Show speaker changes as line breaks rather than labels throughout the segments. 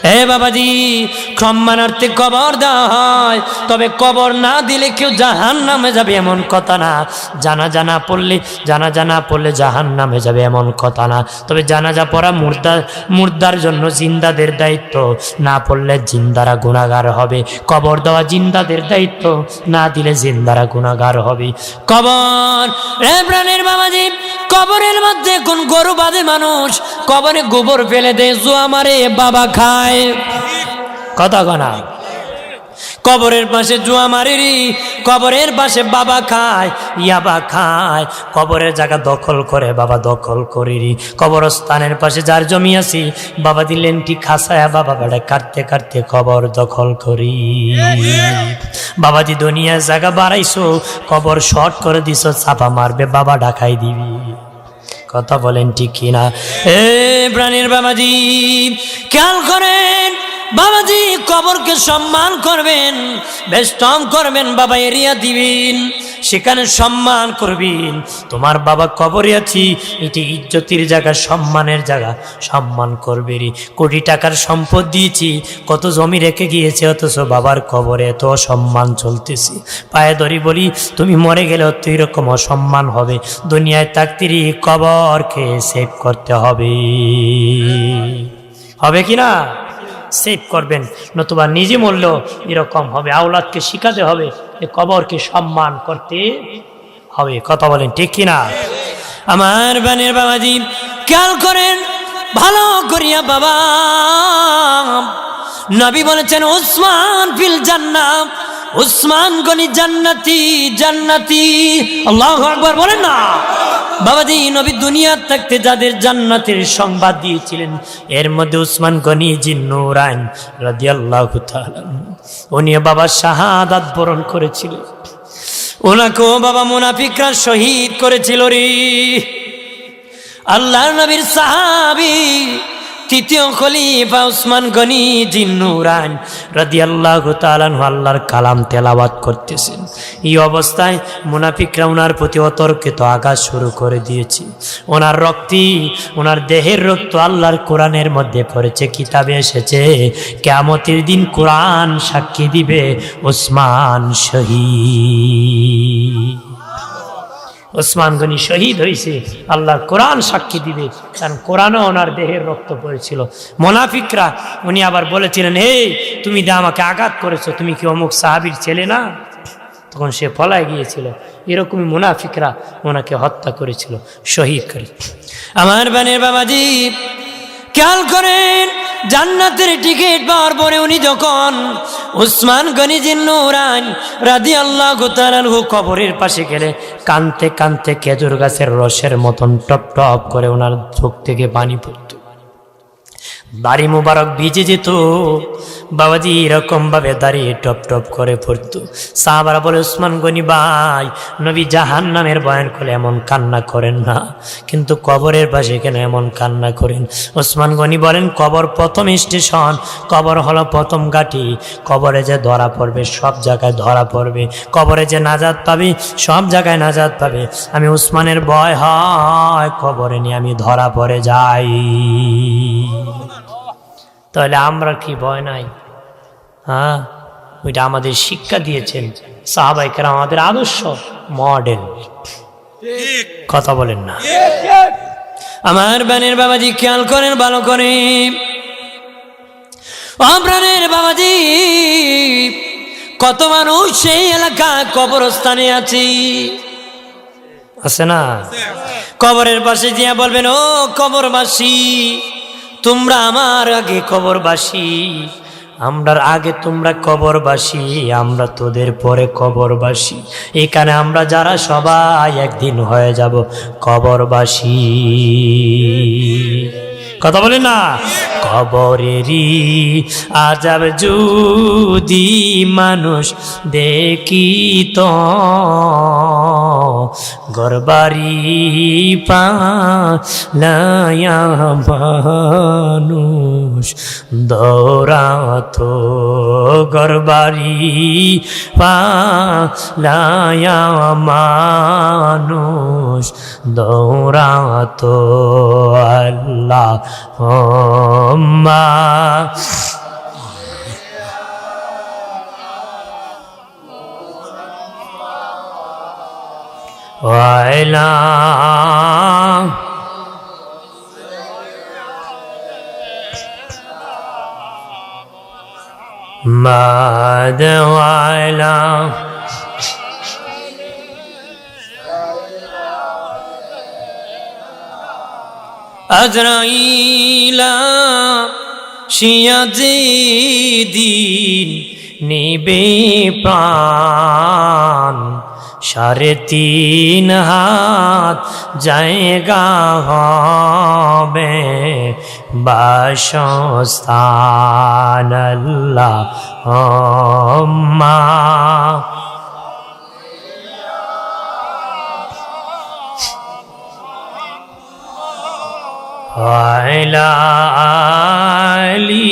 হে বাবাজি, সম্মানার্থে কবর দেওয়া হয়, তবে কবর না দিলে কেউ জাহান্নামে যাবে এমন কথা না। জানাজা না পড়লে জাহান্নামে যাবে এমন কথা না। তবে জানাজা পড়া মুর্দার জন্য জিন্দাদের দায়িত্ব, না পড়লে জিন্দারা গুনাহগার হবে। কবর দেওয়া জিন্দাদের দায়িত্ব, না দিলে জিন্দারা গুনাহগার হবে। কবর প্রাণের বাবাজি, কবরের মধ্যে কোন গরু বাঁধে মানুষ, কবরে গোবর ফেলে দেয়, জুয়া মারে, বাবা খায়, কথা কনা। কবরের পাশে জুয়া মারেরি, কবরের পাশে বাবা খায়, ইয়াবা খায়, কবরের জায়গা দখল করে, বাবা দখল করিরি। কবরস্থানের পাশে যার জমি আছে, বাবা দিলেন ঠিক খাসায়া, বাবা বেড়া কাটতে কাটতে কবর দখল করি। বাবাজি দুনিয়ার জায়গা বাড়াইছো, কবর শর্ট করে দিছো, চাপা মারবে, বাবা ডাকাই দিবি, কথা বলেন ঠিক কিনা? এ প্রাণীর বাবাজি খেয়াল করেন, বাবাজি কবরকে সম্মান করবেন, বেষ্টন করবেন, বাবা এরিয়া দিবেন, সেখানে সম্মান করবেন। তোমার বাবা কবরে আছি, এটি ইজ্জতের জায়গা, সম্মানের জায়গা, সম্মান করবে রে। কোটি টাকার সম্পদ দিয়েছি, কত জমি রেখে গিয়েছে, অথচ বাবার কবরে এত অসম্মান চলতেছে। পায়ে ধরি বলি, তুমি মরে গেলেও তো এরকম অসম্মান হবে। দুনিয়ায় থাকতেই কবরকে সেভ করতে হবে, হবে কিনা? সেভ করবেন, নতুবা নিজে মরলেও এরকম হবে। আওলাদকে শিখাতে হবে যে কবরকে সম্মান করতে হবে, কথা বলেন ঠিক কিনা? আমার বানের বাবাজি খেয়াল করেন ভালো করিয়া, বাবা নবী বলেছেন উসমান ফিল জান্নাহ, উসমান গনি জান্নাতি, জান্নাতি, আল্লাহু আকবার বলেন না। বাবাজি নবী দুনিয়ার থাকতে যাদের জান্নাতের সংবাদ দিয়েছিলেন, এর মধ্যে উসমান গনি জিন্নুরাইন রাদিয়াল্লাহু তাআলা, উনি বাবা শাহাদাত বরণ করেছিলেন। ওনাকেও বাবা মুনাফিকরা শহীদ করেছিল রে। আল্লাহর নবীর সাহাবী তৃতীয় খলিফা উসমান গনি জিন্নুরাইন রাদিয়াল্লাহু তাআলা আল্লাহর কালাম তেলাওয়াত করতেছেন। এই অবস্থায় মুনাফিকরা ওনার প্রতি অতর্কিত আঘাত শুরু করে দিয়েছে। ওনার রক্তি, ওনার দেহের রক্ত আল্লাহর কোরআনের মধ্যে পড়েছে, কিতাবে এসেছে, কিয়ামতের দিন কোরআন সাক্ষী দিবে উসমান শহীদ। উসমান গনি শহীদ হয়েছে, আল্লাহর কোরআন সাক্ষী দিবে, কারণ কোরআনও ওনার দেহের রক্ত পড়েছিল। মুনাফিকরা উনি আবার বলেছিলেন, হে তুমি দা আমাকে আঘাত করেছো, তুমি কি অমুক সাহাবীর ছেলে না? তখন সে পলায় গিয়েছিল। এরকমই মুনাফিকরা ওনাকে হত্যা করেছিল, শহীদ করে। আমার বানের বাবাজি খেয়াল করেন, জান্নাতের টিকিট পাওয়ার পরে উনি যখন উসমান গনি জিন্নুরাইন রাদিয়াল্লাহু তাআলা কবরের পাশে গেলে কানতে কানতে খেজুর গাছের রসের মতন টপ টপ করে ওনার চোখ থেকে পানি পড়ত, দাড়ি মুবারক ভিজে যেত। বাবাজি এরকম ভাবে দাঁড়িয়ে টপ টপ করে পড়তো। সাহাবারা বলে, উসমান গনি ভাই, নবী জাহান্নামের বয়ান করলে এমন কান্না করেন না, কিন্তু কবরের পাশে কেন এমন কান্না করেন? উসমান গনি বলেন, কবর প্রথম স্টেশন, কবর হলো প্রথম ঘাঁটি। কবরে যে ধরা পড়বে সব জায়গায় ধরা পড়বে, কবরে যে নাজাত পাবে সব জায়গায় নাজাত পাবে। আমি উসমানের ভয় হয় কবরে নিয়ে আমি ধরা পড়ে যাই। তাহলে আমরা কি ভয় নাই? হ্যাঁ, ওইটা আমাদের শিক্ষা দিয়েছেন সাহাবায়ে কেরাম, আমাদের আদর্শ মডেল, কথা বলেন না? আমার বানের বাবাজি খেয়াল করেন ভালো করে, প্রাণের বাবাজি কত মানুষ সেই এলাকা কবরস্থানে আছে না? কবরের পাশে গিয়ে বলবেন, ও কবরবাসী, তোমরা আমার আগে কবরবাসী, আমরার আগে তোমরা কবরবাসী, আমরা তোদের পরে কবরবাসী। এখানে আমরা যারা সবাই একদিন হয়ে যাব কবরবাসী, কথা বলেন না? কবরেরই আযাব যদি মানুষ দেখিত, ঘরবাড়ি পালায়া মানুষ দৌড়াতো, ঘরবাড়ি পালায়া মানুষ দৌড়াতো। আল্লাহ ওয়াইলা মাদ ওয়াইলা আজরাইলা শিয়াজে দিন নিবে প্রাণ 3.5 হাত জায়গা হবে বাসস্থান আল্লাহুম্মা আলা আলি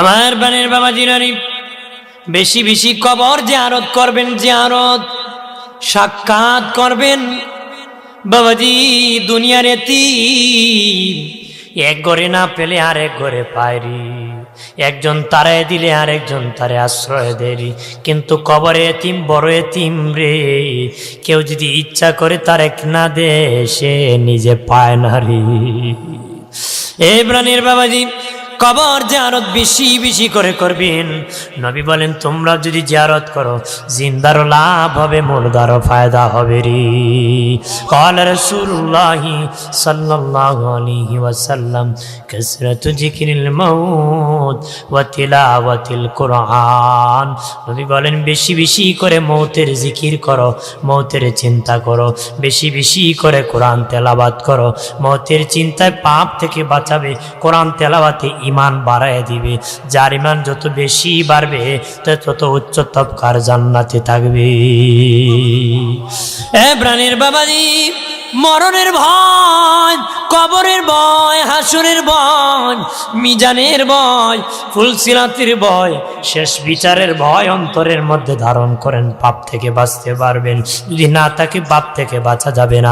আমার বানের বাবা জিরানি বেশি বেশি কবর জিয়ারত করবেন, জিয়ারত সাক্ষাৎ করবেন। বাবাজি দুনিয়ার এতিম এক ঘরে না পেলে আরেক ঘরে পায়রি, একজন তারায় দিলে আরেকজন তারে আশ্রয় দেরি, কিন্তু কবরে এতিম বড় এতিম রে, কেউ যদি ইচ্ছা করে তারেক না দে সে নিজে পায় না রে। এ প্রাণীর বাবাজি কবর জিয়ারত বেশি বেশি করে করবেন। নবী বলেন তোমরা যদি জিয়ারত করো জিন্দারও লাভ হবে, মুর্দারও ফায়দা হবে রে। قال رسول الله صلى الله عليه وسلم كثرة ذكر الموت وتلاوة القرآن। নবী বলেন বেশি বেশি করে মৌতের জিকির করো, মৌতের চিন্তা করো, বেশি বেশি করে কোরআন তেলাওয়াত করো। মৌতের চিন্তায় পাপ থেকে বাঁচাবে, কোরআন তেলাওয়াতে ইমান বাড়ায় দিবে। যার ইমান যত বেশি বাড়বে তত উচ্চ তবকার জান্নাতে থাকবে। এ প্রাণীর বাবাজি মরণের ভয়, কবরের ভয়, হাসরের ভয়, মিজানের ভয়, ফুলসিরাতের ভয়, শেষ বিচারের ভয় অন্তরের মধ্যে ধারণ করেন, পাপ থেকে বাঁচতে পারবেন। যদি না তাকে পাপ থেকে বাঁচা যাবে না।